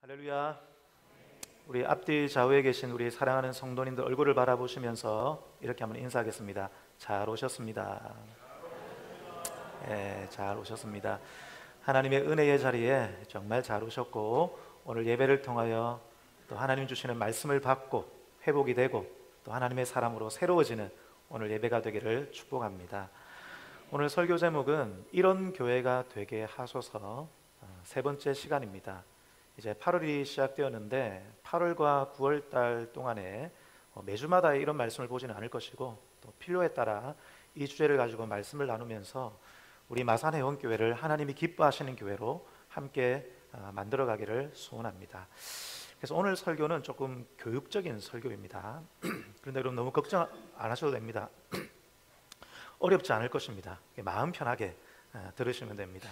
할렐루야. 우리 앞뒤 좌우에 계신 우리 사랑하는 성도님들 얼굴을 바라보시면서 이렇게 한번 인사하겠습니다. 잘 오셨습니다. 잘 오셨습니다. 하나님의 은혜의 자리에 정말 잘 오셨고, 오늘 예배를 통하여 또 하나님 주시는 말씀을 받고 회복이 되고 또 하나님의 사람으로 새로워지는 오늘 예배가 되기를 축복합니다. 오늘 설교 제목은 이런 교회가 되게 하소서, 세 번째 시간입니다. 이제 8월이 시작되었는데 8월과 9월 달 동안에 매주마다 이런 말씀을 보지는 않을 것이고, 또 필요에 따라 이 주제를 가지고 말씀을 나누면서 우리 마산회원교회를 하나님이 기뻐하시는 교회로 함께 만들어가기를 소원합니다. 그래서 오늘 설교는 조금 교육적인 설교입니다. 그런데 여러분 너무 걱정 안 하셔도 됩니다. 어렵지 않을 것입니다. 마음 편하게 들으시면 됩니다.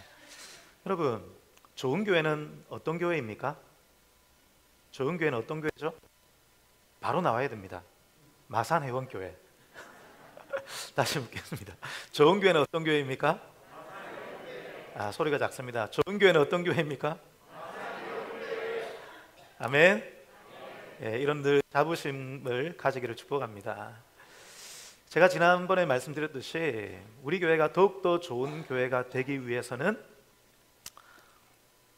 여러분, 좋은 교회는 어떤 교회입니까? 좋은 교회는 어떤 교회죠? 바로 나와야 됩니다. 마산회원교회. 다시 묻겠습니다. 좋은 교회는 어떤 교회입니까? 소리가 작습니다. 좋은 교회는 어떤 교회입니까? 아멘. 이런 늘 자부심을 가지기를 축복합니다. 제가 지난번에 말씀드렸듯이 우리 교회가 더욱더 좋은 교회가 되기 위해서는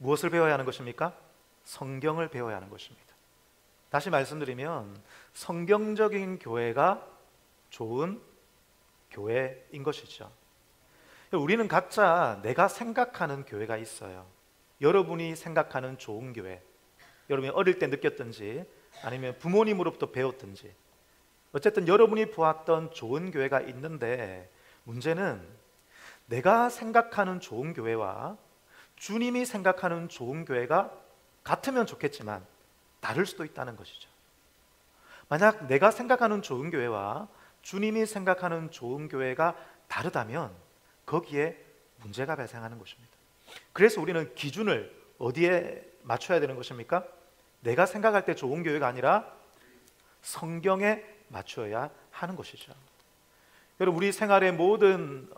무엇을 배워야 하는 것입니까? 성경을 배워야 하는 것입니다. 다시 말씀드리면 성경적인 교회가 좋은 교회인 것이죠. 우리는 각자 내가 생각하는 교회가 있어요. 여러분이 생각하는 좋은 교회, 여러분이 어릴 때 느꼈든지 아니면 부모님으로부터 배웠든지, 어쨌든 여러분이 보았던 좋은 교회가 있는데, 문제는 내가 생각하는 좋은 교회와 주님이 생각하는 좋은 교회가 같으면 좋겠지만 다를 수도 있다는 것이죠. 만약 내가 생각하는 좋은 교회와 주님이 생각하는 좋은 교회가 다르다면 거기에 문제가 발생하는 것입니다. 그래서 우리는 기준을 어디에 맞춰야 되는 것입니까? 내가 생각할 때 좋은 교회가 아니라 성경에 맞춰야 하는 것이죠. 여러분, 우리 생활의 모든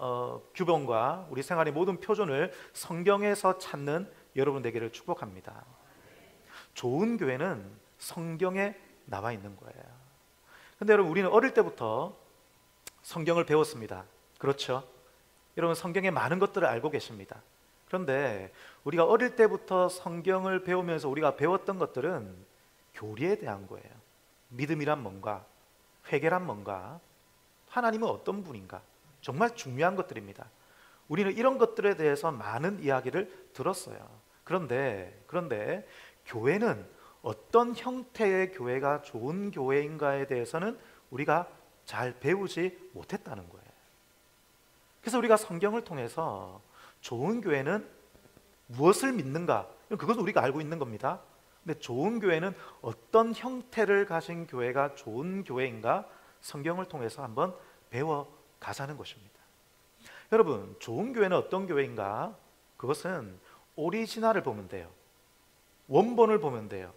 규범과 우리 생활의 모든 표준을 성경에서 찾는 여러분 되기를 축복합니다. 좋은 교회는 성경에 나와 있는 거예요. 근데 여러분, 우리는 어릴 때부터 성경을 배웠습니다. 그렇죠? 여러분, 성경에 많은 것들을 알고 계십니다. 그런데 우리가 어릴 때부터 성경을 배우면서 우리가 배웠던 것들은 교리에 대한 거예요. 믿음이란 뭔가, 회개란 뭔가, 하나님은 어떤 분인가, 정말 중요한 것들입니다. 우리는 이런 것들에 대해서 많은 이야기를 들었어요. 그런데 교회는 어떤 형태의 교회가 좋은 교회인가에 대해서는 우리가 잘 배우지 못했다는 거예요. 그래서 우리가 성경을 통해서 좋은 교회는 무엇을 믿는가, 그것은 우리가 알고 있는 겁니다. 근데 좋은 교회는 어떤 형태를 가진 교회가 좋은 교회인가, 성경을 통해서 한번 배워가자는 것입니다. 여러분, 좋은 교회는 어떤 교회인가? 그것은 오리지널을 보면 돼요. 원본을 보면 돼요.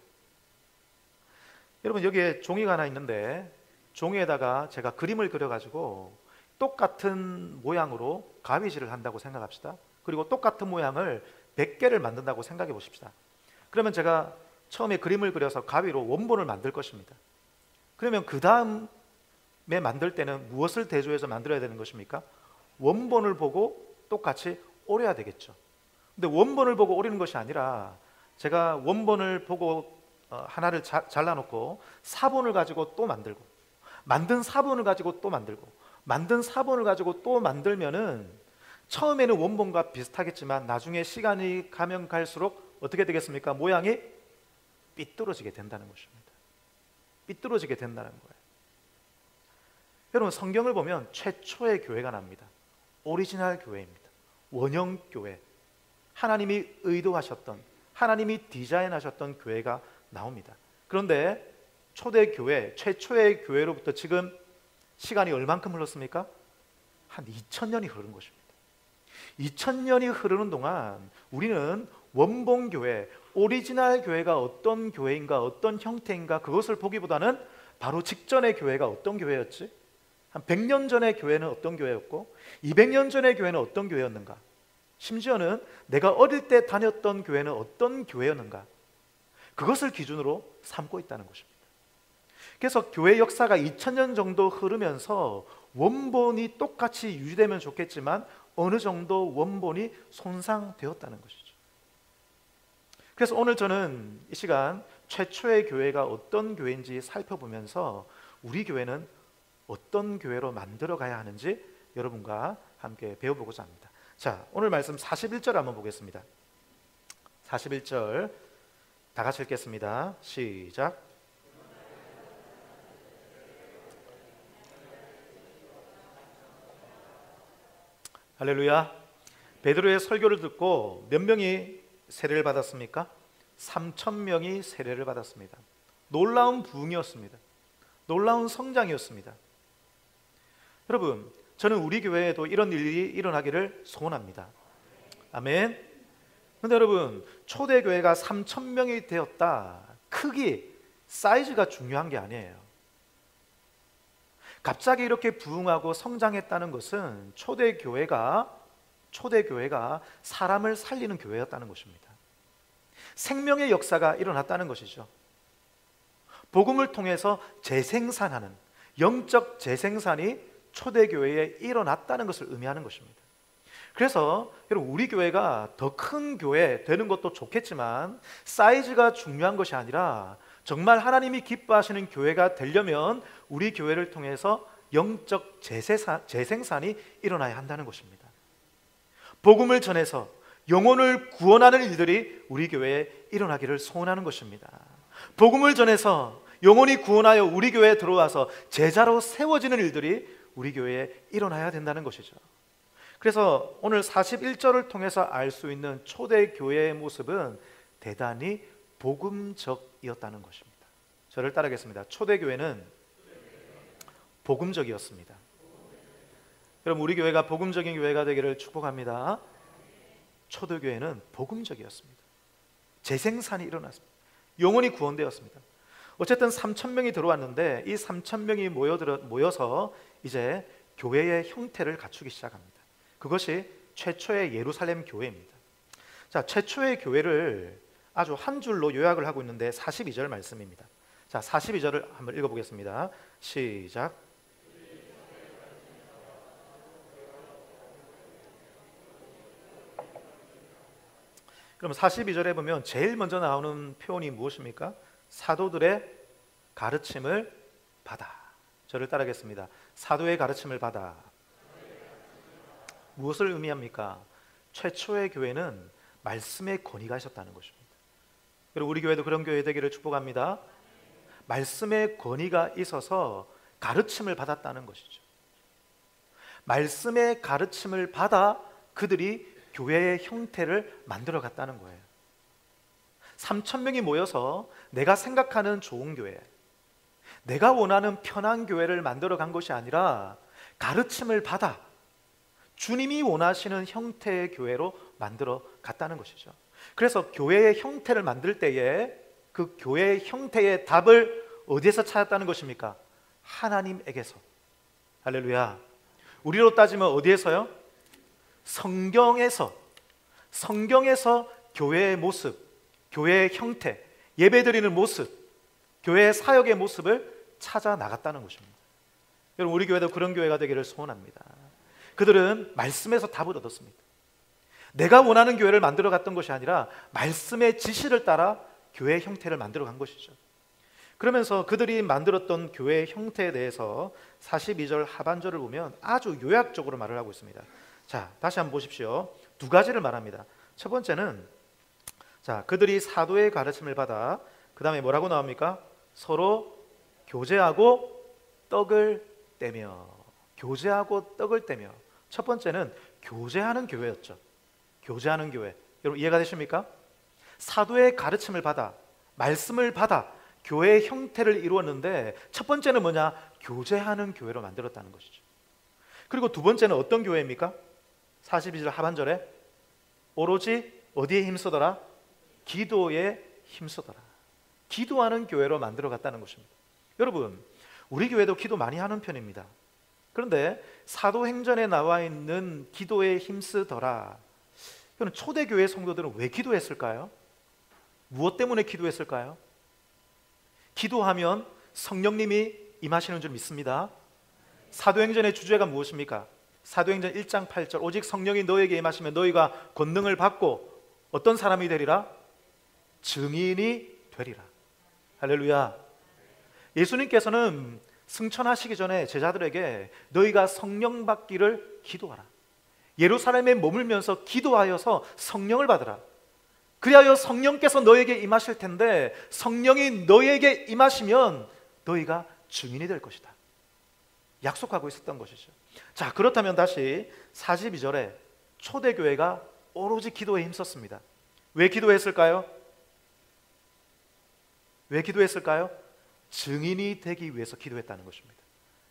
여러분, 여기에 종이가 하나 있는데 종이에다가 제가 그림을 그려가지고 똑같은 모양으로 가위질을 한다고 생각합시다. 그리고 똑같은 모양을 100개를 만든다고 생각해 보십시다. 그러면 제가 처음에 그림을 그려서 가위로 원본을 만들 것입니다. 그러면 그 다음에 만들 때는 무엇을 대조해서 만들어야 되는 것입니까? 원본을 보고 똑같이 오려야 되겠죠. 근데 원본을 보고 오리는 것이 아니라 제가 원본을 보고 하나를 잘라놓고 사본을 가지고 또 만들고, 만든 사본을 가지고 또 만들고, 만든 사본을 가지고 또 만들면은 처음에는 원본과 비슷하겠지만 나중에 시간이 가면 갈수록 어떻게 되겠습니까? 모양이 삐뚤어지게 된다는 것입니다. 삐뚤어지게 된다는 거예요. 여러분, 성경을 보면 최초의 교회가 납니다. 오리지널 교회입니다. 원형 교회, 하나님이 의도하셨던, 하나님이 디자인하셨던 교회가 나옵니다. 그런데 초대 교회, 최초의 교회로부터 지금 시간이 얼만큼 흘렀습니까? 한 2000년이 흐른 것입니다. 2000년이 흐르는 동안 우리는 원본 교회, 오리지널 교회가 어떤 교회인가, 어떤 형태인가, 그것을 보기보다는 바로 직전의 교회가 어떤 교회였지? 한 100년 전의 교회는 어떤 교회였고 200년 전의 교회는 어떤 교회였는가, 심지어는 내가 어릴 때 다녔던 교회는 어떤 교회였는가, 그것을 기준으로 삼고 있다는 것입니다. 그래서 교회 역사가 2000년 정도 흐르면서 원본이 똑같이 유지되면 좋겠지만 어느 정도 원본이 손상되었다는 것이죠. 그래서 오늘 저는 이 시간 최초의 교회가 어떤 교회인지 살펴보면서 우리 교회는 어떤 교회로 만들어 가야 하는지 여러분과 함께 배워보고자 합니다. 자, 오늘 말씀 41절 한번 보겠습니다. 41절 다 같이 읽겠습니다. 시작. 할렐루야. 베드로의 설교를 듣고 몇 명이 세례를 받았습니까? 3,000명이 세례를 받았습니다. 놀라운 부흥이었습니다. 놀라운 성장이었습니다. 여러분, 저는 우리 교회에도 이런 일이 일어나기를 소원합니다. 아멘. 그런데 여러분, 초대교회가 3,000명이 되었다. 크기, 사이즈가 중요한 게 아니에요. 갑자기 이렇게 부흥하고 성장했다는 것은 초대교회가 사람을 살리는 교회였다는 것입니다. 생명의 역사가 일어났다는 것이죠. 복음을 통해서 재생산하는 영적 재생산이 초대교회에 일어났다는 것을 의미하는 것입니다. 그래서 여러분, 우리 교회가 더 큰 교회 되는 것도 좋겠지만 사이즈가 중요한 것이 아니라 정말 하나님이 기뻐하시는 교회가 되려면 우리 교회를 통해서 영적 재생산이 일어나야 한다는 것입니다. 복음을 전해서 영혼을 구원하는 일들이 우리 교회에 일어나기를 소원하는 것입니다. 복음을 전해서 영혼이 구원하여 우리 교회에 들어와서 제자로 세워지는 일들이 우리 교회에 일어나야 된다는 것이죠. 그래서 오늘 41절을 통해서 알 수 있는 초대교회의 모습은 대단히 복음적이었다는 것입니다. 저를 따르겠습니다. 초대교회는 복음적이었습니다. 여러분, 우리 교회가 복음적인 교회가 되기를 축복합니다. 초대교회는 복음적이었습니다. 재생산이 일어났습니다. 영혼이 구원되었습니다. 어쨌든 3,000명이 들어왔는데 이 3,000명이 모여서 이제 교회의 형태를 갖추기 시작합니다. 그것이 최초의 예루살렘 교회입니다. 자, 최초의 교회를 아주 한 줄로 요약을 하고 있는데 42절 말씀입니다. 자, 42절을 한번 읽어보겠습니다. 시작. 그럼 42절에 보면 제일 먼저 나오는 표현이 무엇입니까? 사도들의 가르침을 받아. 저를 따르겠습니다. 사도의 가르침을 받아. 무엇을 의미합니까? 최초의 교회는 말씀의 권위가 있었다는 것입니다. 그리고 우리 교회도 그런 교회 되기를 축복합니다. 말씀의 권위가 있어서 가르침을 받았다는 것이죠. 말씀의 가르침을 받아 그들이 교회의 형태를 만들어 갔다는 거예요. 3,000명이 모여서 내가 생각하는 좋은 교회, 내가 원하는 편한 교회를 만들어 간 것이 아니라 가르침을 받아 주님이 원하시는 형태의 교회로 만들어 갔다는 것이죠. 그래서 교회의 형태를 만들 때에 그 교회의 형태의 답을 어디에서 찾았다는 것입니까? 하나님에게서. 할렐루야. 우리로 따지면 어디에서요? 성경에서 교회의 모습, 교회의 형태, 예배드리는 모습, 교회의 사역의 모습을 찾아 나갔다는 것입니다. 여러분, 우리 교회도 그런 교회가 되기를 소원합니다. 그들은 말씀에서 답을 얻었습니다. 내가 원하는 교회를 만들어 갔던 것이 아니라 말씀의 지시를 따라 교회의 형태를 만들어 간 것이죠. 그러면서 그들이 만들었던 교회의 형태에 대해서 42절 하반절을 보면 아주 요약적으로 말을 하고 있습니다. 자, 다시 한번 보십시오. 두 가지를 말합니다. 첫 번째는 그들이 사도의 가르침을 받아 그 다음에 뭐라고 나옵니까? 서로 교제하고 떡을 떼며. 교제하고 떡을 떼며. 첫 번째는 교제하는 교회였죠. 교제하는 교회. 여러분 이해가 되십니까? 사도의 가르침을 받아 말씀을 받아 교회의 형태를 이루었는데 첫 번째는 뭐냐? 교제하는 교회로 만들었다는 것이죠. 그리고 두 번째는 어떤 교회입니까? 42절 하반절에 오로지 어디에 힘쓰더라? 기도에 힘쓰더라. 기도하는 교회로 만들어 갔다는 것입니다. 여러분, 우리 교회도 기도 많이 하는 편입니다. 그런데 사도행전에 나와 있는 기도에 힘쓰더라, 이거는 초대교회 성도들은 왜 기도했을까요? 무엇 때문에 기도했을까요? 기도하면 성령님이 임하시는 줄 믿습니다. 사도행전의 주제가 무엇입니까? 사도행전 1장 8절, 오직 성령이 너에게 임하시면 너희가 권능을 받고 어떤 사람이 되리라? 증인이 되리라. 할렐루야. 예수님께서는 승천하시기 전에 제자들에게 너희가 성령 받기를 기도하라, 예루살렘에 머물면서 기도하여서 성령을 받으라, 그리하여 성령께서 너에게 임하실 텐데 성령이 너에게 임하시면 너희가 증인이 될 것이다 약속하고 있었던 것이죠. 자, 그렇다면 다시 42절에 초대교회가 오로지 기도에 힘썼습니다. 왜 기도했을까요? 왜 기도했을까요? 증인이 되기 위해서 기도했다는 것입니다.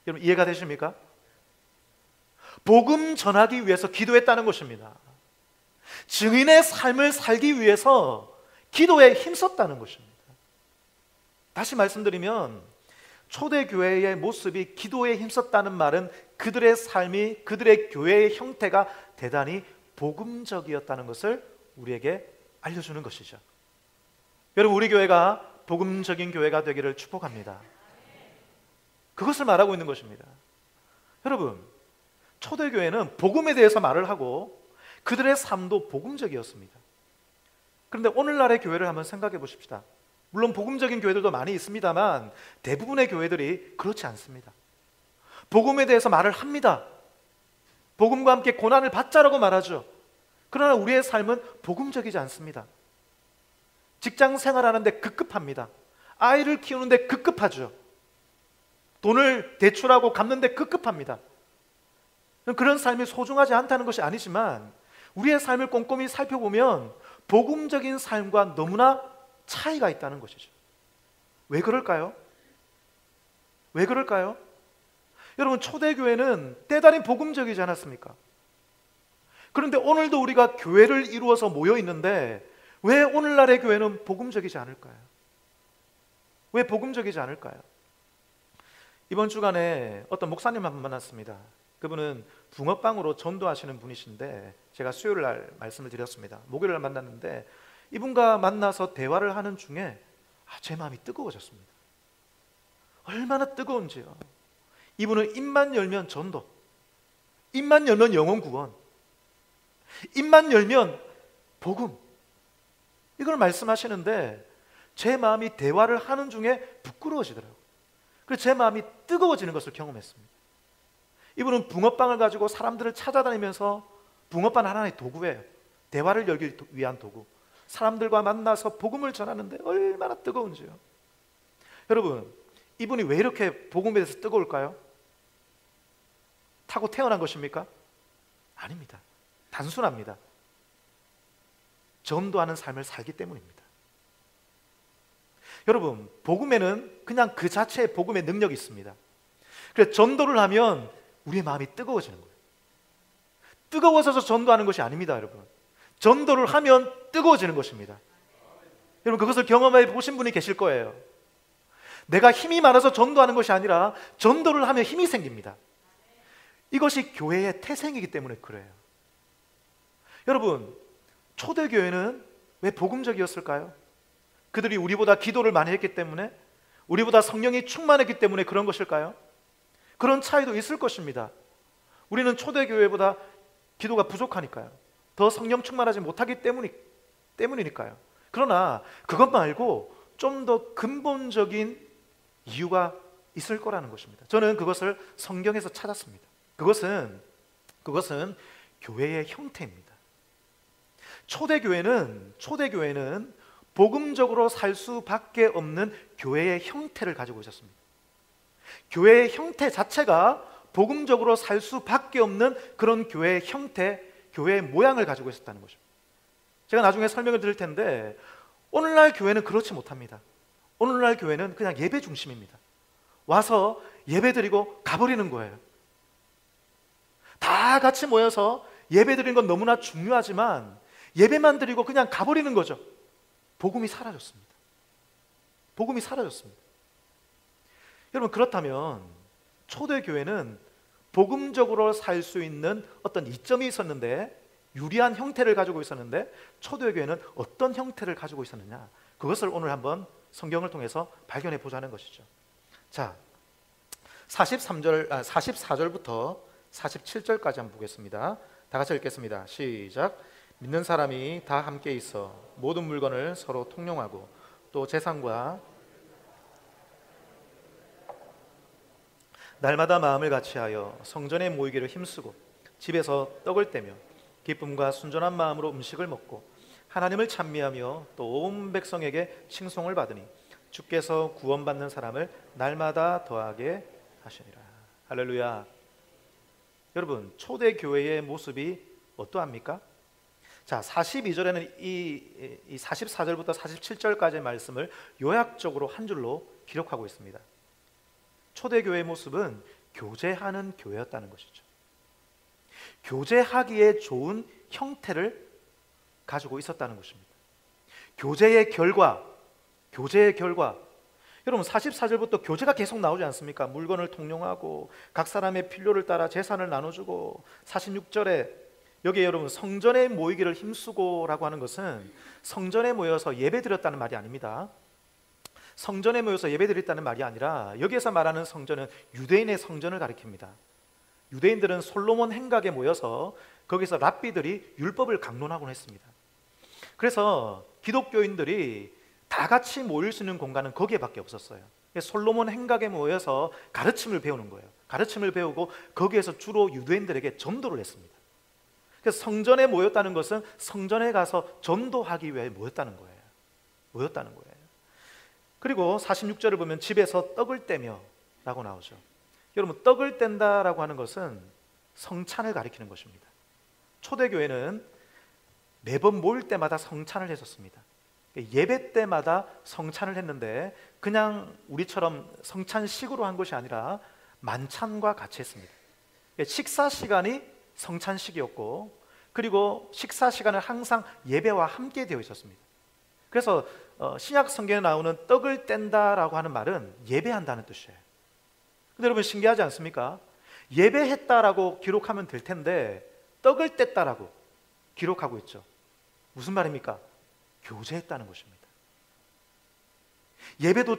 여러분 이해가 되십니까? 복음 전하기 위해서 기도했다는 것입니다. 증인의 삶을 살기 위해서 기도에 힘썼다는 것입니다. 다시 말씀드리면 초대교회의 모습이 기도에 힘썼다는 말은 그들의 삶이, 그들의 교회의 형태가 대단히 복음적이었다는 것을 우리에게 알려주는 것이죠. 여러분 우리 교회가 복음적인 교회가 되기를 축복합니다. 그것을 말하고 있는 것입니다. 여러분 초대교회는 복음에 대해서 말을 하고 그들의 삶도 복음적이었습니다. 그런데 오늘날의 교회를 한번 생각해 보십시다. 물론 복음적인 교회들도 많이 있습니다만 대부분의 교회들이 그렇지 않습니다. 복음에 대해서 말을 합니다. 복음과 함께 고난을 받자라고 말하죠. 그러나 우리의 삶은 복음적이지 않습니다. 직장 생활하는데 급급합니다. 아이를 키우는데 급급하죠. 돈을 대출하고 갚는데 급급합니다. 그런 삶이 소중하지 않다는 것이 아니지만 우리의 삶을 꼼꼼히 살펴보면 복음적인 삶과 너무나 차이가 있다는 것이죠. 왜 그럴까요? 왜 그럴까요? 여러분 초대교회는 때달인 복음적이지 않았습니까? 그런데 오늘도 우리가 교회를 이루어서 모여 있는데 왜 오늘날의 교회는 복음적이지 않을까요? 왜 복음적이지 않을까요? 이번 주간에 어떤 목사님 한 분 만났습니다. 그분은 붕어빵으로 전도하시는 분이신데 제가 수요일 날 말씀을 드렸습니다. 목요일 날 만났는데 이분과 만나서 대화를 하는 중에 제 마음이 뜨거워졌습니다. 얼마나 뜨거운지요. 이분은 입만 열면 전도, 입만 열면 영혼 구원, 입만 열면 복음, 이걸 말씀하시는데 제 마음이 대화를 하는 중에 부끄러워지더라고요. 그래서 제 마음이 뜨거워지는 것을 경험했습니다. 이분은 붕어빵을 가지고 사람들을 찾아다니면서 붕어빵 하나의 도구예요. 대화를 열기 위한 도구. 사람들과 만나서 복음을 전하는데 얼마나 뜨거운지요. 여러분 이분이 왜 이렇게 복음에 대해서 뜨거울까요? 타고 태어난 것입니까? 아닙니다. 단순합니다. 전도하는 삶을 살기 때문입니다. 여러분 복음에는 그냥 그 자체의 복음의 능력이 있습니다. 그래서 전도를 하면 우리의 마음이 뜨거워지는 거예요. 뜨거워져서 전도하는 것이 아닙니다. 여러분 전도를 하면 뜨거워지는 것입니다. 여러분 그것을 경험해 보신 분이 계실 거예요. 내가 힘이 많아서 전도하는 것이 아니라 전도를 하면 힘이 생깁니다. 이것이 교회의 태생이기 때문에 그래요. 여러분 초대교회는 왜 복음적이었을까요? 그들이 우리보다 기도를 많이 했기 때문에, 우리보다 성령이 충만했기 때문에 그런 것일까요? 그런 차이도 있을 것입니다. 우리는 초대교회보다 기도가 부족하니까요. 더 성령 충만하지 못하기 때문이니까요. 그러나 그것 말고 좀 더 근본적인 이유가 있을 거라는 것입니다. 저는 그것을 성경에서 찾았습니다. 그것은 교회의 형태입니다. 초대교회는 복음적으로 살 수밖에 없는 교회의 형태를 가지고 있었습니다. 교회의 형태 자체가 복음적으로 살 수밖에 없는 그런 교회의 형태, 교회의 모양을 가지고 있었다는 것입니다. 제가 나중에 설명을 드릴 텐데 오늘날 교회는 그렇지 못합니다. 오늘날 교회는 그냥 예배 중심입니다. 와서 예배 드리고 가버리는 거예요. 다 같이 모여서 예배 드리는 건 너무나 중요하지만 예배만 드리고 그냥 가버리는 거죠. 복음이 사라졌습니다. 복음이 사라졌습니다. 여러분 그렇다면 초대교회는 복음적으로 살 수 있는 어떤 이점이 있었는데, 유리한 형태를 가지고 있었는데 초대교회는 어떤 형태를 가지고 있었느냐? 그것을 오늘 한번 성경을 통해서 발견해 보자는 것이죠. 자, 44절부터 47절까지 한번 보겠습니다. 다 같이 읽겠습니다. 시작. 믿는 사람이 다 함께 있어 모든 물건을 서로 통용하고 또 재산과 날마다 마음을 같이하여 성전에 모이기를 힘쓰고 집에서 떡을 떼며 기쁨과 순전한 마음으로 음식을 먹고 하나님을 찬미하며 또 온 백성에게 칭송을 받으니 주께서 구원받는 사람을 날마다 더하게 하시니라. 할렐루야. 여러분, 초대교회의 모습이 어떠합니까? 자, 42절에는 이 44절부터 47절까지의 말씀을 요약적으로 한 줄로 기록하고 있습니다. 초대교회의 모습은 교제하는 교회였다는 것이죠. 교제하기에 좋은 형태를 가지고 있었다는 것입니다. 교제의 결과, 여러분 44절부터 교제가 계속 나오지 않습니까? 물건을 통용하고 각 사람의 필요를 따라 재산을 나눠주고, 46절에 여기에 여러분 성전에 모이기를 힘쓰고 라고 하는 것은 성전에 모여서 예배드렸다는 말이 아닙니다. 성전에 모여서 예배드렸다는 말이 아니라 여기에서 말하는 성전은 유대인의 성전을 가리킵니다. 유대인들은 솔로몬 행각에 모여서 거기서 랍비들이 율법을 강론하곤 했습니다. 그래서 기독교인들이 다 같이 모일 수 있는 공간은 거기에밖에 없었어요. 솔로몬 행각에 모여서 가르침을 배우는 거예요. 가르침을 배우고 거기에서 주로 유대인들에게 전도를 했습니다. 그래서 성전에 모였다는 것은 성전에 가서 전도하기 위해 모였다는 거예요. 그리고 46절을 보면 집에서 떡을 떼며 라고 나오죠. 여러분, 떡을 뗀다라고 하는 것은 성찬을 가리키는 것입니다. 초대교회는 매번 모일 때마다 성찬을 했었습니다. 예배 때마다 성찬을 했는데 그냥 우리처럼 성찬식으로 한 것이 아니라 만찬과 같이 했습니다. 식사 시간이 성찬식이었고, 그리고 식사 시간은 항상 예배와 함께 되어 있었습니다. 그래서 신약 성경에 나오는 떡을 뗀다라고 하는 말은 예배한다는 뜻이에요. 근데 여러분 신기하지 않습니까? 예배했다라고 기록하면 될 텐데 떡을 뗐다라고 기록하고 있죠. 무슨 말입니까? 교제했다는 것입니다. 예배도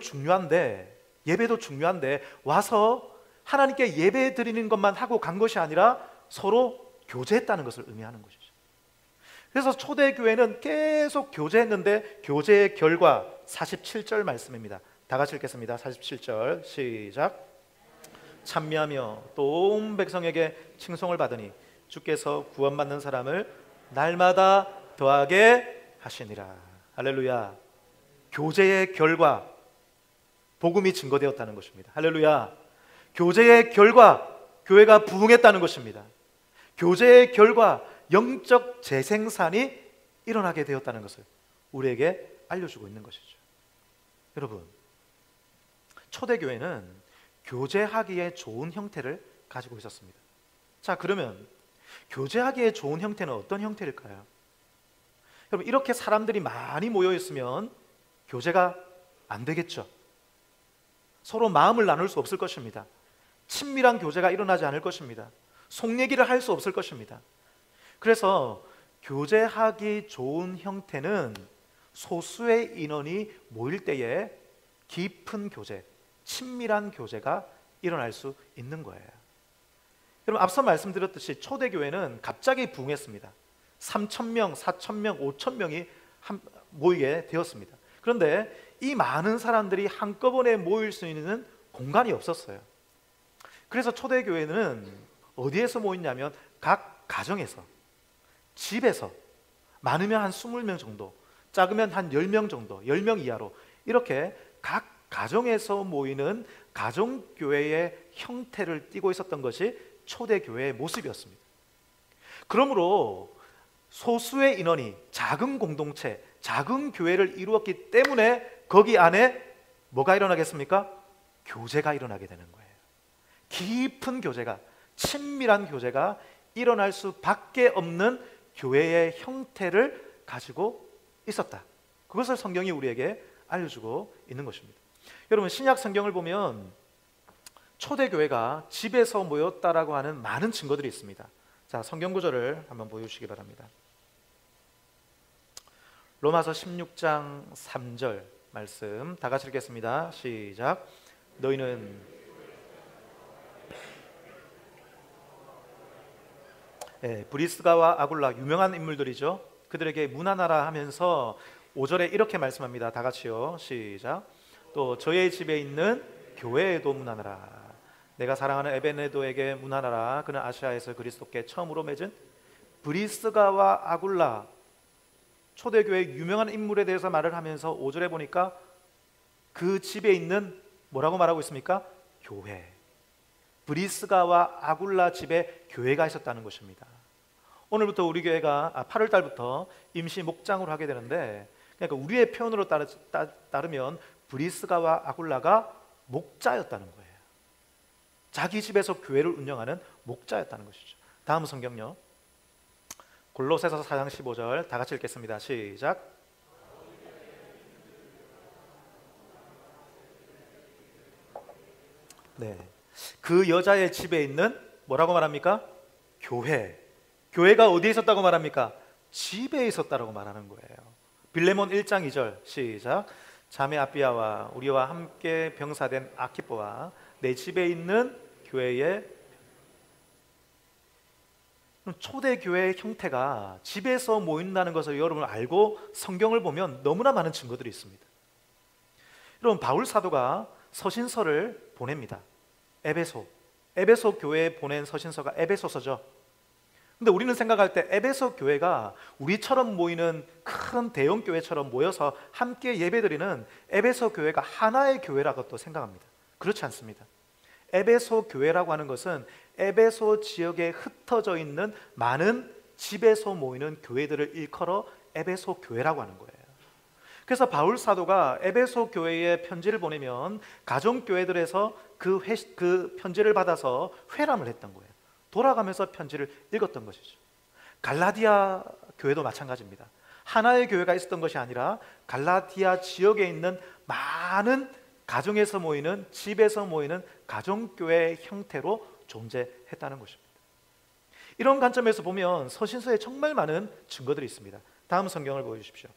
중요한데 와서 하나님께 예배 드리는 것만 하고 간 것이 아니라 서로 교제했다는 것을 의미하는 것이죠. 그래서 초대교회는 계속 교제했는데 교제의 결과 47절 말씀입니다. 다 같이 읽겠습니다. 47절 시작. 찬미하며 또 온 백성에게 칭송을 받으니 주께서 구원받는 사람을 날마다 더하게 하시니라. 할렐루야. 교제의 결과 복음이 증거되었다는 것입니다. 할렐루야. 교제의 결과 교회가 부흥했다는 것입니다. 교제의 결과 영적 재생산이 일어나게 되었다는 것을 우리에게 알려주고 있는 것이죠. 여러분, 초대교회는 교제하기에 좋은 형태를 가지고 있었습니다. 자, 그러면 교제하기에 좋은 형태는 어떤 형태일까요? 여러분, 이렇게 사람들이 많이 모여 있으면 교제가 안 되겠죠. 서로 마음을 나눌 수 없을 것입니다. 친밀한 교제가 일어나지 않을 것입니다. 속 얘기를 할 수 없을 것입니다. 그래서 교제하기 좋은 형태는 소수의 인원이 모일 때에 깊은 교제, 친밀한 교제가 일어날 수 있는 거예요. 여러분, 앞서 말씀드렸듯이 초대교회는 갑자기 부흥했습니다. 3,000명, 4,000명, 5,000명이 모이게 되었습니다. 그런데 이 많은 사람들이 한꺼번에 모일 수 있는 공간이 없었어요. 그래서 초대교회는 어디에서 모였냐면 각 가정에서, 집에서, 많으면 한 20명 정도, 작으면 한 10명 정도, 10명 이하로 이렇게 각 가정에서 모이는 가정교회의 형태를 띠고 있었던 것이 초대교회의 모습이었습니다. 그러므로 소수의 인원이 작은 공동체, 작은 교회를 이루었기 때문에 거기 안에 뭐가 일어나겠습니까? 교제가 일어나게 되는 거예요. 깊은 교제가, 친밀한 교제가 일어날 수밖에 없는 교회의 형태를 가지고 있었다. 그것을 성경이 우리에게 알려주고 있는 것입니다. 여러분, 신약 성경을 보면 초대교회가 집에서 모였다라고 하는 많은 증거들이 있습니다. 자, 성경 구절을 한번 보여주시기 바랍니다. 로마서 16장 3절 말씀 다 같이 읽겠습니다. 시작. 너희는 브리스가와 아굴라 유명한 인물들이죠. 그들에게 문안하라 하면서 5절에 이렇게 말씀합니다. 다 같이요. 시작. 또 저의 집에 있는 교회에도 문안하라. 내가 사랑하는 에베네도에게 문안하라. 그는 아시아에서 그리스도께 처음으로 맺은 브리스가와 아굴라, 초대교회 유명한 인물에 대해서 말을 하면서 5절에 보니까 그 집에 있는 뭐라고 말하고 있습니까? 교회. 브리스가와 아굴라 집에 교회가 있었다는 것입니다. 오늘부터 우리 교회가 8월 달부터 임시 목장으로 하게 되는데, 그러니까 우리의 표현으로 따르면 브리스가와 아굴라가 목자였다는 거예요. 자기 집에서 교회를 운영하는 목자였다는 것이죠. 다음 성경요. 골로새서 4장 15절 다 같이 읽겠습니다. 시작. 네, 그 여자의 집에 있는 뭐라고 말합니까? 교회. 교회가 어디에 있었다고 말합니까? 집에 있었다고 말하는 거예요. 빌레몬 1장 2절 시작. 자매 아비아와 우리와 함께 병사된 아키포와 내 집에 있는 교회에, 초대교회의 형태가 집에서 모인다는 것을 여러분 알고 성경을 보면 너무나 많은 증거들이 있습니다. 여러분, 바울 사도가 서신서를 보냅니다. 에베소 교회에 보낸 서신서가 에베소서죠. 근데 우리는 생각할 때 에베소 교회가 우리처럼 모이는 큰 대형 교회처럼 모여서 함께 예배드리는 에베소 교회가 하나의 교회라고 또 생각합니다. 그렇지 않습니다. 에베소 교회라고 하는 것은 에베소 지역에 흩어져 있는 많은 집에서 모이는 교회들을 일컬어 에베소 교회라고 하는 거예요. 그래서 바울 사도가 에베소 교회에 편지를 보내면 가정교회들에서 그 편지를 받아서 회람을 했던 거예요. 돌아가면서 편지를 읽었던 것이죠. 갈라디아 교회도 마찬가지입니다. 하나의 교회가 있었던 것이 아니라 갈라디아 지역에 있는 많은 가정에서 모이는, 집에서 모이는 가정교회 형태로 존재했다는 것입니다. 이런 관점에서 보면 서신서에 정말 많은 증거들이 있습니다. 다음 성경을 보여주십시오.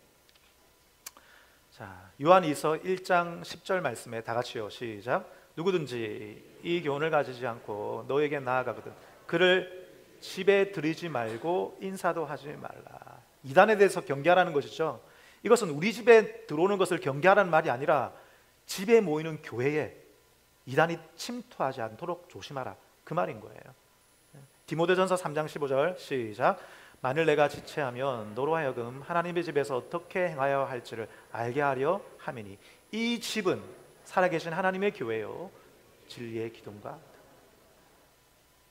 자, 요한이서 1장 10절 말씀에 다 같이요. 시작. 누구든지 이 교훈을 가지지 않고 너에게 나아가거든 그를 집에 들이지 말고 인사도 하지 말라. 이단에 대해서 경계하라는 것이죠. 이것은 우리 집에 들어오는 것을 경계하라는 말이 아니라 집에 모이는 교회에 이단이 침투하지 않도록 조심하라, 그 말인 거예요. 디모데전서 3장 15절 시작. 만일 내가 지체하면 너로 하여금 하나님의 집에서 어떻게 행하여 할지를 알게 하려 함이니 이 집은 살아계신 하나님의 교회요 진리의 기둥과.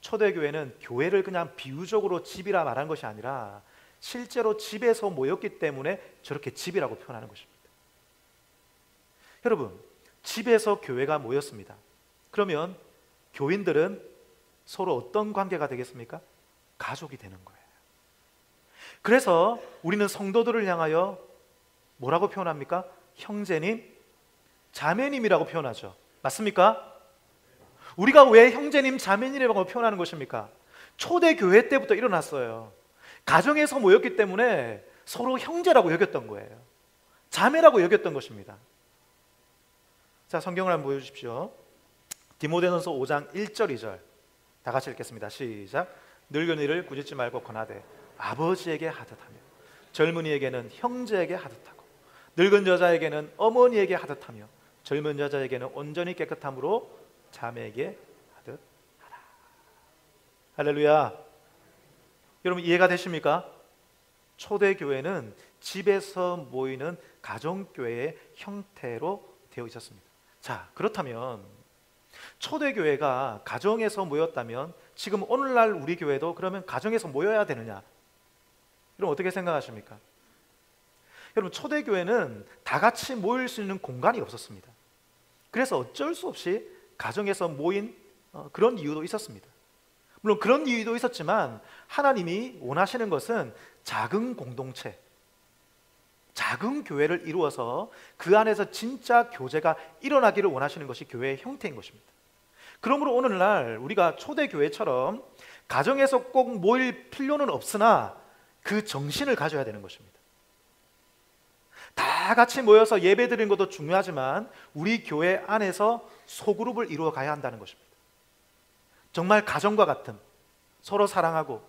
초대교회는 교회를 그냥 비유적으로 집이라 말한 것이 아니라 실제로 집에서 모였기 때문에 저렇게 집이라고 표현하는 것입니다. 여러분, 집에서 교회가 모였습니다. 그러면 교인들은 서로 어떤 관계가 되겠습니까? 가족이 되는 거예요. 그래서 우리는 성도들을 향하여 뭐라고 표현합니까? 형제님, 자매님이라고 표현하죠. 맞습니까? 우리가 왜 형제님, 자매님이라고 표현하는 것입니까? 초대교회 때부터 일어났어요. 가정에서 모였기 때문에 서로 형제라고 여겼던 거예요. 자매라고 여겼던 것입니다. 자, 성경을 한번 보여주십시오. 디모데전서 5장 1절 2절 다 같이 읽겠습니다. 시작. 늙은이를 꾸짖지 말고 권하되 아버지에게 하듯하며 젊은이에게는 형제에게 하듯하고 늙은 여자에게는 어머니에게 하듯하며 젊은 여자에게는 온전히 깨끗함으로 자매에게 하듯하라. 할렐루야. 여러분, 이해가 되십니까? 초대교회는 집에서 모이는 가정교회의 형태로 되어 있었습니다. 자, 그렇다면 초대교회가 가정에서 모였다면 지금 오늘날 우리 교회도 그러면 가정에서 모여야 되느냐? 여러분, 어떻게 생각하십니까? 여러분, 초대교회는 다 같이 모일 수 있는 공간이 없었습니다. 그래서 어쩔 수 없이 가정에서 모인 그런 이유도 있었습니다. 물론 그런 이유도 있었지만 하나님이 원하시는 것은 작은 공동체, 작은 교회를 이루어서 그 안에서 진짜 교제가 일어나기를 원하시는 것이 교회의 형태인 것입니다. 그러므로 오늘날 우리가 초대교회처럼 가정에서 꼭 모일 필요는 없으나 그 정신을 가져야 되는 것입니다. 다 같이 모여서 예배 드리는 것도 중요하지만 우리 교회 안에서 소그룹을 이루어 가야 한다는 것입니다. 정말 가정과 같은, 서로 사랑하고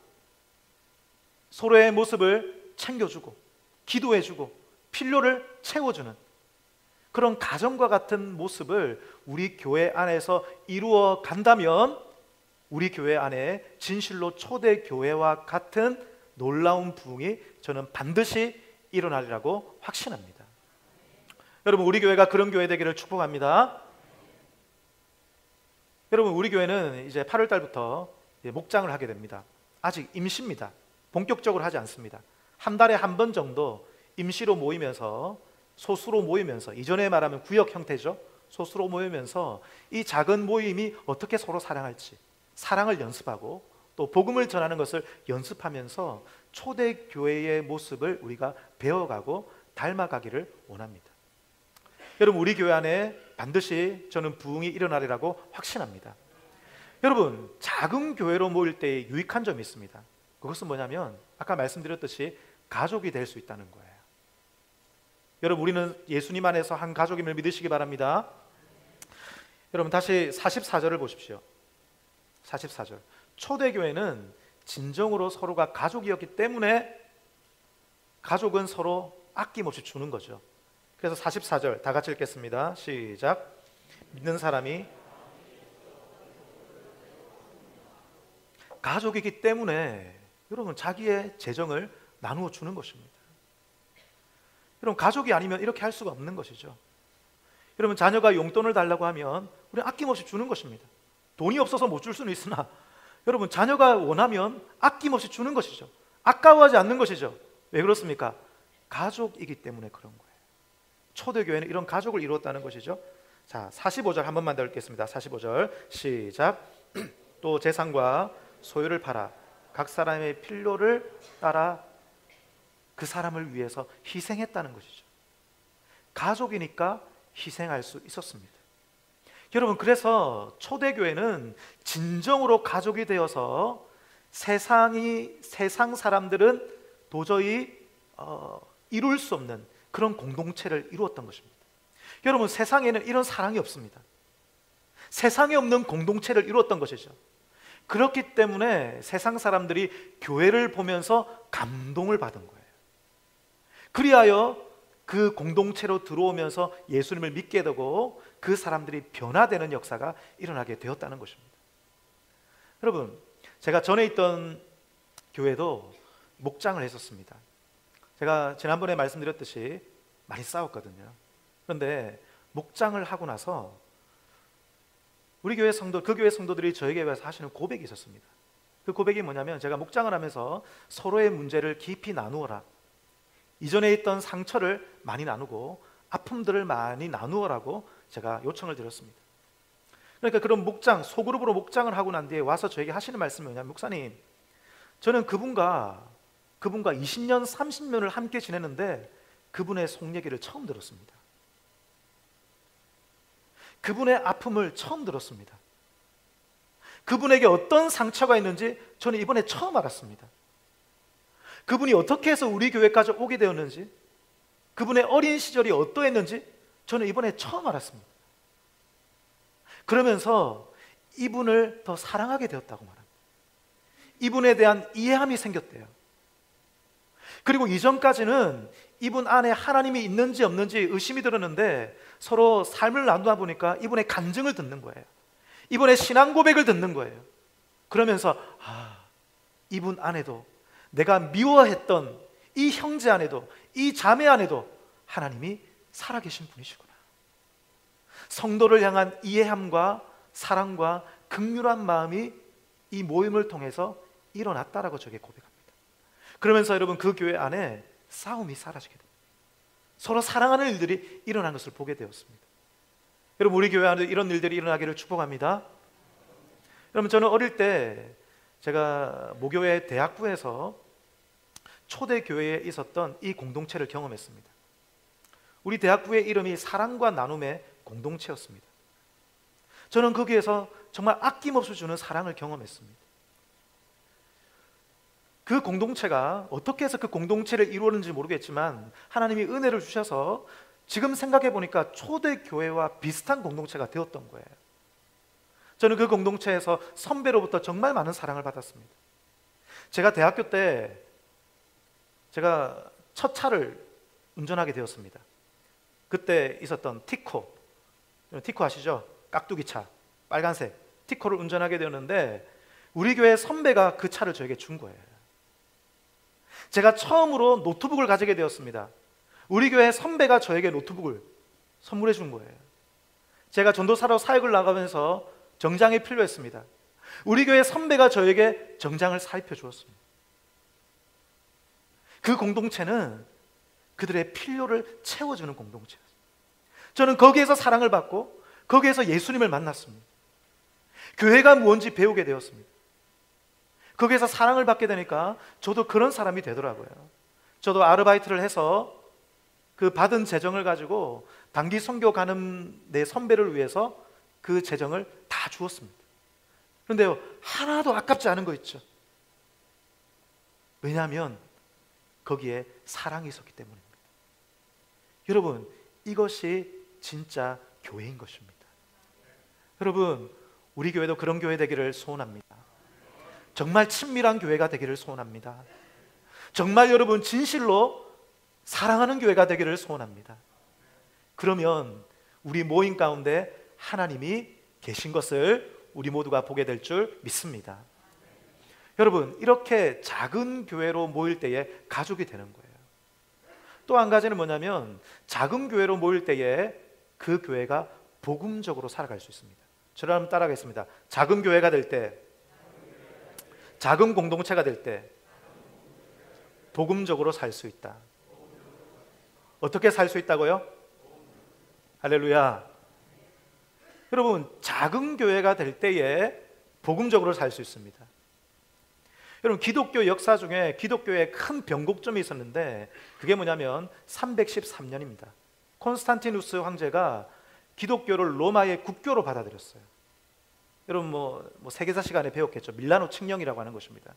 서로의 모습을 챙겨주고 기도해주고 필요를 채워주는 그런 가정과 같은 모습을 우리 교회 안에서 이루어 간다면 우리 교회 안에 진실로 초대교회와 같은 놀라운 부흥이 저는 반드시 일어나리라고 확신합니다. 여러분, 우리 교회가 그런 교회 되기를 축복합니다. 여러분, 우리 교회는 이제 8월 달부터 목장을 하게 됩니다. 아직 임시입니다. 본격적으로 하지 않습니다. 한 달에 한 번 정도 임시로 모이면서, 소수로 모이면서, 이전에 말하면 구역 형태죠. 소수로 모이면서 이 작은 모임이 어떻게 서로 사랑할지, 사랑을 연습하고 또 복음을 전하는 것을 연습하면서 초대교회의 모습을 우리가 배워가고 닮아가기를 원합니다. 여러분, 우리 교회 안에 반드시 저는 부흥이 일어나리라고 확신합니다. 여러분, 작은 교회로 모일 때 유익한 점이 있습니다. 그것은 뭐냐면 아까 말씀드렸듯이 가족이 될 수 있다는 거예요. 여러분, 우리는 예수님 안에서 한 가족임을 믿으시기 바랍니다. 여러분, 다시 44절을 보십시오. 44절. 초대교회는 진정으로 서로가 가족이었기 때문에 가족은 서로 아낌없이 주는 거죠. 그래서 44절 다 같이 읽겠습니다. 시작. 믿는 사람이 가족이기 때문에 여러분 자기의 재정을 나누어 주는 것입니다. 여러분, 가족이 아니면 이렇게 할 수가 없는 것이죠. 여러분, 자녀가 용돈을 달라고 하면 우리는 아낌없이 주는 것입니다. 돈이 없어서 못 줄 수는 있으나 여러분, 자녀가 원하면 아낌없이 주는 것이죠. 아까워하지 않는 것이죠. 왜 그렇습니까? 가족이기 때문에 그런 거예요. 초대교회는 이런 가족을 이루었다는 것이죠. 자, 45절 한 번만 더 읽겠습니다. 45절 시작. 또 재산과 소유를 팔아 각 사람의 필요를 따라 그 사람을 위해서 희생했다는 것이죠. 가족이니까 희생할 수 있었습니다. 여러분, 그래서 초대교회는 진정으로 가족이 되어서 세상 사람들은 도저히 이룰 수 없는 그런 공동체를 이루었던 것입니다. 여러분, 세상에는 이런 사랑이 없습니다. 세상에 없는 공동체를 이루었던 것이죠. 그렇기 때문에 세상 사람들이 교회를 보면서 감동을 받은 거예요. 그리하여 그 공동체로 들어오면서 예수님을 믿게 되고 그 사람들이 변화되는 역사가 일어나게 되었다는 것입니다. 여러분, 제가 전에 있던 교회도 목장을 했었습니다. 제가 지난번에 말씀드렸듯이 많이 싸웠거든요. 그런데 목장을 하고 나서 우리 교회 성도, 그 교회 성도들이 저에게 와서 하시는 고백이 있었습니다. 그 고백이 뭐냐면, 제가 목장을 하면서 서로의 문제를 깊이 나누어라, 이전에 있던 상처를 많이 나누고 아픔들을 많이 나누어라고 제가 요청을 드렸습니다. 그러니까 그런 목장, 소그룹으로 목장을 하고 난 뒤에 와서 저에게 하시는 말씀이 뭐냐면, 목사님, 저는 그분과 20년, 30년을 함께 지냈는데 그분의 속 얘기를 처음 들었습니다. 그분의 아픔을 처음 들었습니다. 그분에게 어떤 상처가 있는지 저는 이번에 처음 알았습니다. 그분이 어떻게 해서 우리 교회까지 오게 되었는지, 그분의 어린 시절이 어떠했는지 저는 이번에 처음 알았습니다. 그러면서 이분을 더 사랑하게 되었다고 말합니다. 이분에 대한 이해함이 생겼대요. 그리고 이전까지는 이분 안에 하나님이 있는지 없는지 의심이 들었는데 서로 삶을 나누다 보니까 이분의 간증을 듣는 거예요. 이분의 신앙 고백을 듣는 거예요. 그러면서 이분 안에도, 내가 미워했던 이 형제 안에도, 이 자매 안에도 하나님이 살아계신 분이시구나. 성도를 향한 이해함과 사랑과 긍휼한 마음이 이 모임을 통해서 일어났다라고 저에게 고백합니다. 그러면서 여러분, 그 교회 안에 싸움이 사라지게 됩니다. 서로 사랑하는 일들이 일어난 것을 보게 되었습니다. 여러분, 우리 교회 안에 이런 일들이 일어나기를 축복합니다. 여러분, 저는 어릴 때 제가 모교회 대학부에서 초대교회에 있었던 이 공동체를 경험했습니다. 우리 대학부의 이름이 사랑과 나눔의 공동체였습니다. 저는 거기에서 정말 아낌없이 주는 사랑을 경험했습니다. 그 공동체가 어떻게 해서 그 공동체를 이루었는지 모르겠지만 하나님이 은혜를 주셔서 지금 생각해 보니까 초대교회와 비슷한 공동체가 되었던 거예요. 저는 그 공동체에서 선배로부터 정말 많은 사랑을 받았습니다. 제가 대학교 때 제가 첫 차를 운전하게 되었습니다. 그때 있었던 티코 아시죠? 깍두기 차, 빨간색 티코를 운전하게 되었는데 우리 교회 선배가 그 차를 저에게 준 거예요. 제가 처음으로 노트북을 가지게 되었습니다. 우리 교회 선배가 저에게 노트북을 선물해 준 거예요. 제가 전도사로 사역을 나가면서 정장이 필요했습니다. 우리 교회 선배가 저에게 정장을 사입혀 주었습니다. 그 공동체는 그들의 필요를 채워주는 공동체였어요. 저는 거기에서 사랑을 받고 거기에서 예수님을 만났습니다. 교회가 무엇인지 배우게 되었습니다. 거기에서 사랑을 받게 되니까 저도 그런 사람이 되더라고요. 저도 아르바이트를 해서 그 받은 재정을 가지고 단기 선교 가는 내 선배를 위해서 그 재정을 다 주었습니다. 그런데요, 하나도 아깝지 않은 거 있죠. 왜냐하면 거기에 사랑이 있었기 때문입니다. 여러분, 이것이 진짜 교회인 것입니다. 여러분, 우리 교회도 그런 교회 되기를 소원합니다. 정말 친밀한 교회가 되기를 소원합니다. 정말 여러분 진실로 사랑하는 교회가 되기를 소원합니다. 그러면 우리 모임 가운데 하나님이 계신 것을 우리 모두가 보게 될 줄 믿습니다. 여러분, 이렇게 작은 교회로 모일 때에 가족이 되는 거예요. 또 한 가지는 뭐냐면 작은 교회로 모일 때에 그 교회가 복음적으로 살아갈 수 있습니다. 저를 한번 따라하겠습니다. 작은 교회가 될 때, 작은 공동체가 될 때 복음적으로 살 수 있다. 어떻게 살 수 있다고요? 할렐루야. 여러분, 작은 교회가 될 때에 복음적으로 살 수 있습니다. 여러분, 기독교 역사 중에 기독교의 큰 변곡점이 있었는데 그게 뭐냐면 313년입니다. 콘스탄티누스 황제가 기독교를 로마의 국교로 받아들였어요. 여러분 뭐 세계사 시간에 배웠겠죠. 밀라노 칙령이라고 하는 것입니다.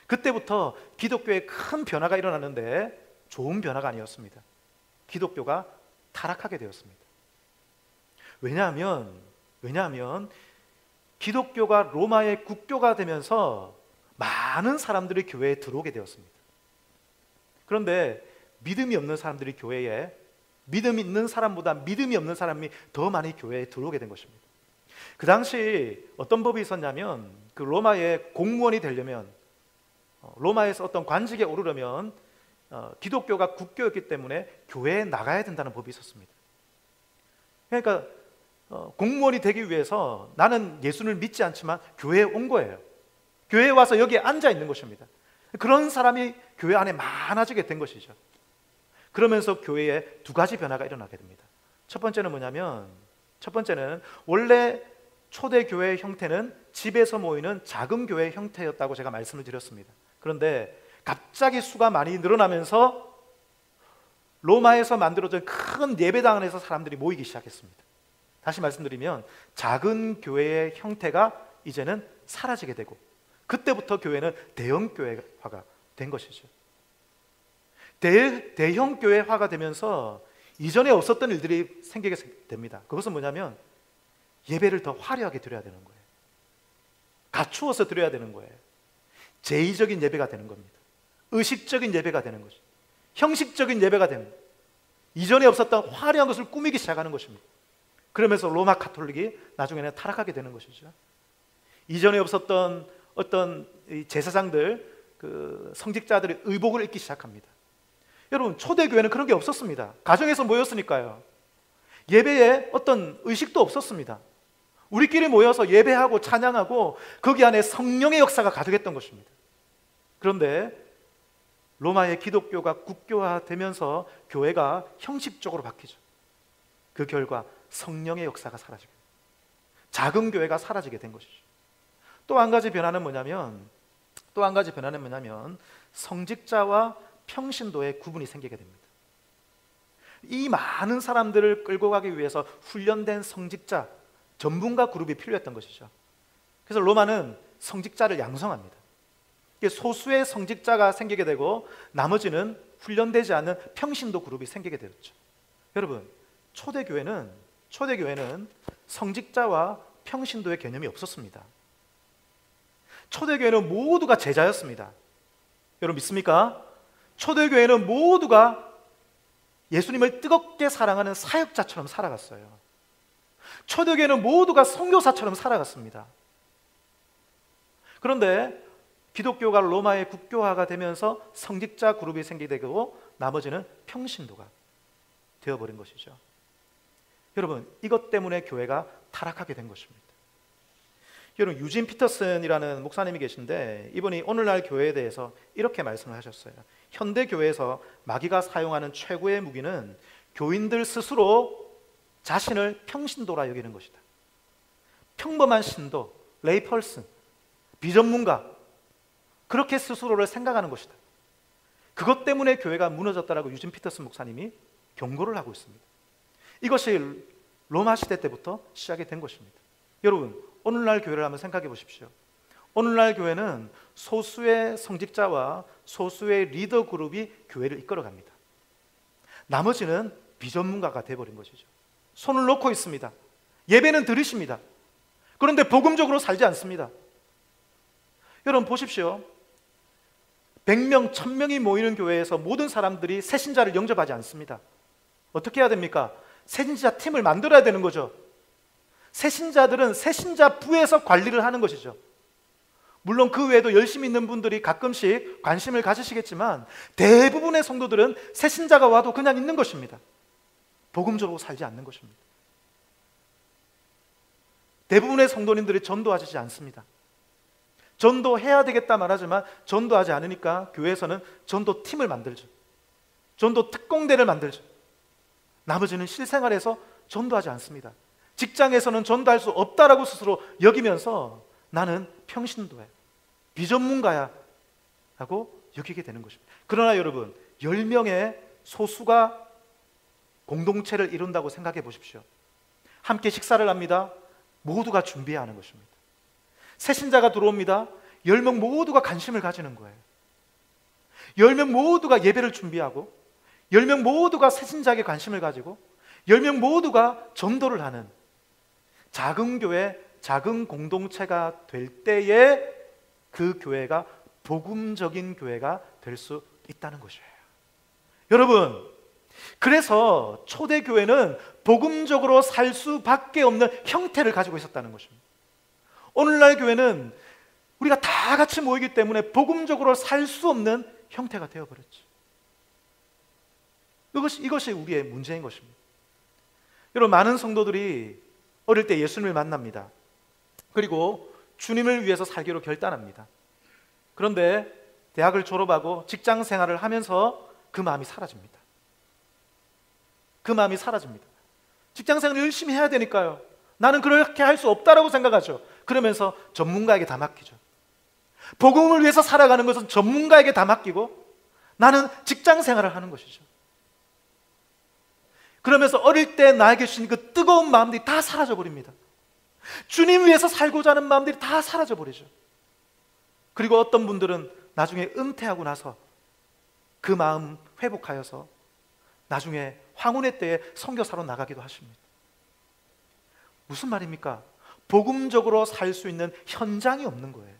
그때부터 기독교에 큰 변화가 일어났는데 좋은 변화가 아니었습니다. 기독교가 타락하게 되었습니다. 왜냐하면 기독교가 로마의 국교가 되면서 많은 사람들이 교회에 들어오게 되었습니다. 그런데 믿음이 없는 사람들이 교회에, 믿음 있는 사람보다 믿음이 없는 사람이 더 많이 교회에 들어오게 된 것입니다. 그 당시 어떤 법이 있었냐면 그 로마의 공무원이 되려면, 로마에서 어떤 관직에 오르려면 기독교가 국교였기 때문에 교회에 나가야 된다는 법이 있었습니다. 그러니까 공무원이 되기 위해서 나는 예수를 믿지 않지만 교회에 온 거예요. 교회에 와서 여기에 앉아 있는 것입니다. 그런 사람이 교회 안에 많아지게 된 것이죠. 그러면서 교회에 두 가지 변화가 일어나게 됩니다. 첫 번째는 뭐냐면, 첫 번째는 원래 초대교회의 형태는 집에서 모이는 작은 교회의 형태였다고 제가 말씀을 드렸습니다. 그런데 갑자기 수가 많이 늘어나면서 로마에서 만들어진 큰 예배당 안에서 사람들이 모이기 시작했습니다. 다시 말씀드리면 작은 교회의 형태가 이제는 사라지게 되고, 그때부터 교회는 대형 교회화가 된 것이죠. 대형 교회화가 되면서 이전에 없었던 일들이 생기게 됩니다. 그것은 뭐냐면 예배를 더 화려하게 드려야 되는 거예요. 갖추어서 드려야 되는 거예요. 제의적인 예배가 되는 겁니다. 의식적인 예배가 되는 거죠. 형식적인 예배가 되는 거예요. 이전에 없었던 화려한 것을 꾸미기 시작하는 것입니다. 그러면서 로마 가톨릭이 나중에는 타락하게 되는 것이죠. 이전에 없었던 어떤 제사장들, 그 성직자들의 의복을 입기 시작합니다. 여러분, 초대교회는 그런 게 없었습니다. 가정에서 모였으니까요. 예배에 어떤 의식도 없었습니다. 우리끼리 모여서 예배하고 찬양하고 거기 안에 성령의 역사가 가득했던 것입니다. 그런데 로마의 기독교가 국교화되면서 교회가 형식적으로 바뀌죠. 그 결과 성령의 역사가 사라지게, 작은 교회가 사라지게 된 것이죠. 또 한 가지 변화는 뭐냐면 성직자와 평신도의 구분이 생기게 됩니다. 이 많은 사람들을 끌고 가기 위해서 훈련된 성직자, 전문가 그룹이 필요했던 것이죠. 그래서 로마는 성직자를 양성합니다. 이게 소수의 성직자가 생기게 되고 나머지는 훈련되지 않는 평신도 그룹이 생기게 되었죠. 여러분, 초대교회는 성직자와 평신도의 개념이 없었습니다. 초대교회는 모두가 제자였습니다. 여러분 믿습니까? 초대교회는 모두가 예수님을 뜨겁게 사랑하는 사역자처럼 살아갔어요. 초대교회는 모두가 선교사처럼 살아갔습니다. 그런데 기독교가 로마의 국교화가 되면서 성직자 그룹이 생기게 되고 나머지는 평신도가 되어버린 것이죠. 여러분, 이것 때문에 교회가 타락하게 된 것입니다. 여러분, 유진 피터슨이라는 목사님이 계신데 이분이 오늘날 교회에 대해서 이렇게 말씀을 하셨어요. 현대 교회에서 마귀가 사용하는 최고의 무기는 교인들 스스로 자신을 평신도라 여기는 것이다. 평범한 신도, 레이펄슨, 비전문가, 그렇게 스스로를 생각하는 것이다. 그것 때문에 교회가 무너졌다라고 유진 피터슨 목사님이 경고를 하고 있습니다. 이것이 로마 시대 때부터 시작이 된 것입니다. 여러분, 오늘날 교회를 한번 생각해 보십시오. 오늘날 교회는 소수의 성직자와 소수의 리더 그룹이 교회를 이끌어갑니다. 나머지는 비전문가가 되어버린 것이죠. 손을 놓고 있습니다. 예배는 들으십니다. 그런데 복음적으로 살지 않습니다. 여러분 보십시오. 100명, 1000명이 모이는 교회에서 모든 사람들이 새신자를 영접하지 않습니다. 어떻게 해야 됩니까? 새신자 팀을 만들어야 되는 거죠. 새신자들은 새신자 부에서 관리를 하는 것이죠. 물론 그 외에도 열심히 있는 분들이 가끔씩 관심을 가지시겠지만 대부분의 성도들은 새신자가 와도 그냥 있는 것입니다. 복음적으로 살지 않는 것입니다. 대부분의 성도님들이 전도하지 않습니다. 전도해야 되겠다 말하지만 전도하지 않으니까 교회에서는 전도팀을 만들죠. 전도 특공대를 만들죠. 나머지는 실생활에서 전도하지 않습니다. 직장에서는 전도할 수 없다라고 스스로 여기면서 나는 평신도야, 비전문가야 라고 여기게 되는 것입니다. 그러나 여러분, 10명의 소수가 공동체를 이룬다고 생각해 보십시오. 함께 식사를 합니다. 모두가 준비해야 하는 것입니다. 새신자가 들어옵니다. 10명 모두가 관심을 가지는 거예요. 10명 모두가 예배를 준비하고 10명 모두가 새신자에게 관심을 가지고 10명 모두가 전도를 하는 작은 교회, 작은 공동체가 될 때에 그 교회가 복음적인 교회가 될 수 있다는 것이에요. 여러분, 그래서 초대교회는 복음적으로 살 수밖에 없는 형태를 가지고 있었다는 것입니다. 오늘날 교회는 우리가 다 같이 모이기 때문에 복음적으로 살 수 없는 형태가 되어버렸죠. 이것이 우리의 문제인 것입니다. 여러분, 많은 성도들이 어릴 때 예수님을 만납니다. 그리고 주님을 위해서 살기로 결단합니다. 그런데 대학을 졸업하고 직장 생활을 하면서 그 마음이 사라집니다. 그 마음이 사라집니다. 직장 생활을 열심히 해야 되니까요. 나는 그렇게 할 수 없다라고 생각하죠. 그러면서 전문가에게 다 맡기죠. 복음을 위해서 살아가는 것은 전문가에게 다 맡기고 나는 직장 생활을 하는 것이죠. 그러면서 어릴 때 나에게 주신 그 뜨거운 마음들이 다 사라져 버립니다. 주님 위해서 살고자 하는 마음들이 다 사라져 버리죠. 그리고 어떤 분들은 나중에 은퇴하고 나서 그 마음 회복하여서 나중에 황혼의 때에 선교사로 나가기도 하십니다. 무슨 말입니까? 복음적으로 살 수 있는 현장이 없는 거예요.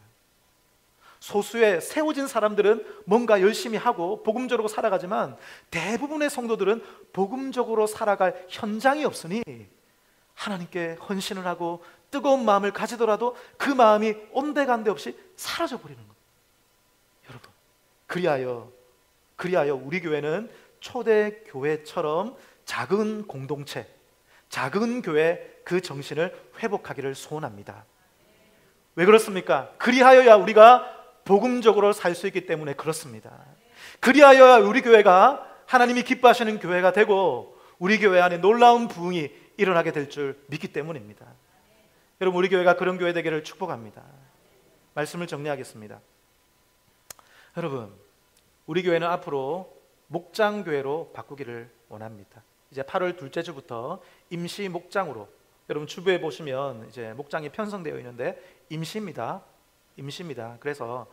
소수의 세워진 사람들은 뭔가 열심히 하고 복음적으로 살아가지만 대부분의 성도들은 복음적으로 살아갈 현장이 없으니 하나님께 헌신을 하고 뜨거운 마음을 가지더라도 그 마음이 온데간데 없이 사라져 버리는 겁니다. 여러분, 그리하여 우리 교회는 초대교회처럼 작은 공동체, 작은 교회 그 정신을 회복하기를 소원합니다. 왜 그렇습니까? 그리하여야 우리가 복음적으로 살 수 있기 때문에 그렇습니다. 그리하여야 우리 교회가 하나님이 기뻐하시는 교회가 되고 우리 교회 안에 놀라운 부흥이 일어나게 될 줄 믿기 때문입니다. 여러분, 우리 교회가 그런 교회 되기를 축복합니다. 말씀을 정리하겠습니다. 여러분, 우리 교회는 앞으로 목장교회로 바꾸기를 원합니다. 이제 8월 둘째 주부터 임시 목장으로, 여러분 주부에 보시면 이제 목장이 편성되어 있는데 임시입니다. 그래서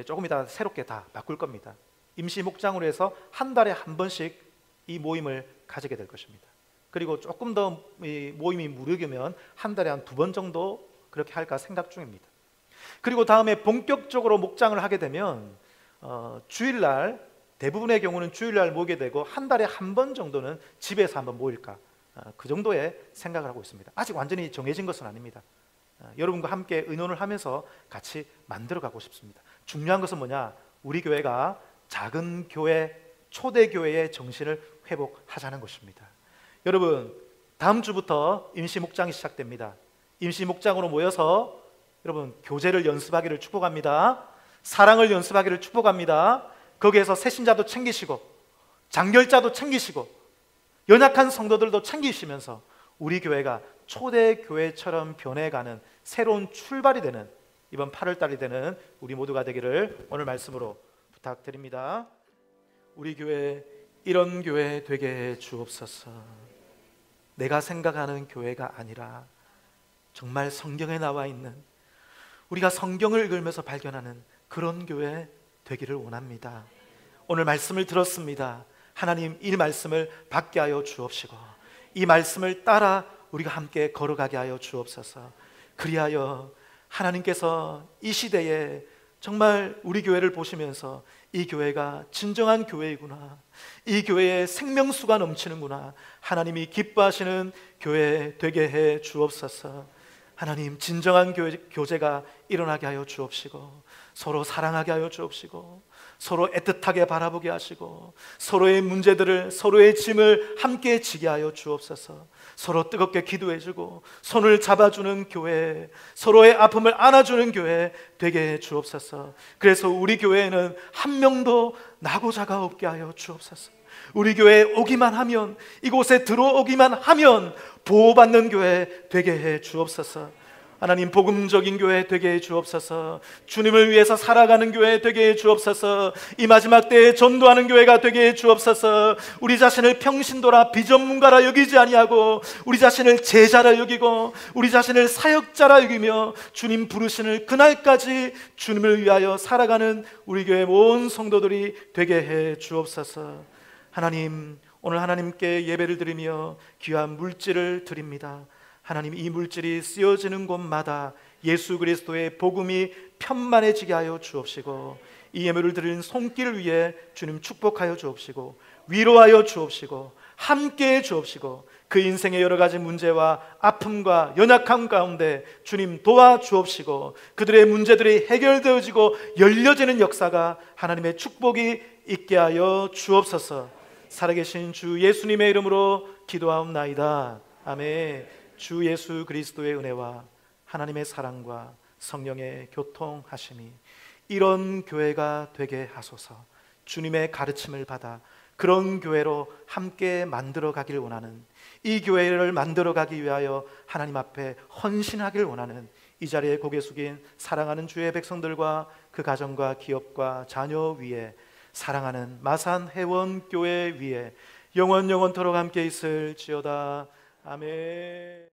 조금 이따 새롭게 다 바꿀 겁니다. 임시 목장으로 해서 한 달에 한 번씩 이 모임을 가지게 될 것입니다. 그리고 조금 더 이 모임이 무르기면 한 달에 한 2번 정도 그렇게 할까 생각 중입니다. 그리고 다음에 본격적으로 목장을 하게 되면 주일날, 대부분의 경우는 주일날 모이게 되고 한 달에 한 번 정도는 집에서 한번 모일까, 그 정도의 생각을 하고 있습니다. 아직 완전히 정해진 것은 아닙니다. 여러분과 함께 의논을 하면서 같이 만들어가고 싶습니다. 중요한 것은 뭐냐? 우리 교회가 작은 교회, 초대 교회의 정신을 회복하자는 것입니다. 여러분, 다음 주부터 임시 목장이 시작됩니다. 임시 목장으로 모여서 여러분 교제를 연습하기를 축복합니다. 사랑을 연습하기를 축복합니다. 거기에서 새신자도 챙기시고 장결자도 챙기시고 연약한 성도들도 챙기시면서 우리 교회가 초대교회처럼 변해가는 새로운 출발이 되는 이번 8월달이 되는 우리 모두가 되기를 오늘 말씀으로 부탁드립니다. 우리 교회 이런 교회 되게 해 주옵소서. 내가 생각하는 교회가 아니라 정말 성경에 나와 있는, 우리가 성경을 읽으면서 발견하는 그런 교회 되기를 원합니다. 오늘 말씀을 들었습니다. 하나님, 이 말씀을 받게 하여 주옵시고 이 말씀을 따라 우리가 함께 걸어가게 하여 주옵소서. 그리하여 하나님께서 이 시대에 정말 우리 교회를 보시면서 이 교회가 진정한 교회이구나, 이 교회에 생명수가 넘치는구나, 하나님이 기뻐하시는 교회 되게 해 주옵소서. 하나님, 진정한 교제가 일어나게 하여 주옵시고 서로 사랑하게 하여 주옵시고 서로 애틋하게 바라보게 하시고 서로의 문제들을, 서로의 짐을 함께 지게 하여 주옵소서. 서로 뜨겁게 기도해주고 손을 잡아주는 교회, 서로의 아픔을 안아주는 교회 되게 해 주옵소서. 그래서 우리 교회에는 한 명도 나고자가 없게 하여 주옵소서. 우리 교회에 오기만 하면, 이곳에 들어오기만 하면 보호받는 교회 되게 해 주옵소서. 하나님, 복음적인 교회 되게 해 주옵소서. 주님을 위해서 살아가는 교회 되게 해 주옵소서. 이 마지막 때에 전도하는 교회가 되게 해 주옵소서. 우리 자신을 평신도라 비전문가라 여기지 아니하고 우리 자신을 제자라 여기고 우리 자신을 사역자라 여기며 주님 부르시는 그날까지 주님을 위하여 살아가는 우리 교회 모든 성도들이 되게 해 주옵소서. 하나님, 오늘 하나님께 예배를 드리며 귀한 물질을 드립니다. 하나님, 이 물질이 쓰여지는 곳마다 예수 그리스도의 복음이 편만해지게 하여 주옵시고 이 예물을 드리는 손길을 위해 주님 축복하여 주옵시고 위로하여 주옵시고 함께해 주옵시고 그 인생의 여러 가지 문제와 아픔과 연약함 가운데 주님 도와주옵시고 그들의 문제들이 해결되어지고 열려지는 역사가 하나님의 축복이 있게 하여 주옵소서. 살아계신 주 예수님의 이름으로 기도하옵나이다. 아멘. 주 예수 그리스도의 은혜와 하나님의 사랑과 성령의 교통하심이 이런 교회가 되게 하소서. 주님의 가르침을 받아 그런 교회로 함께 만들어 가길 원하는, 이 교회를 만들어 가기 위하여 하나님 앞에 헌신하길 원하는 이 자리에 고개 숙인 사랑하는 주의 백성들과 그 가정과 기업과 자녀 위에, 사랑하는 마산 회원교회 위에 영원토록 함께 있을지어다. 아멘.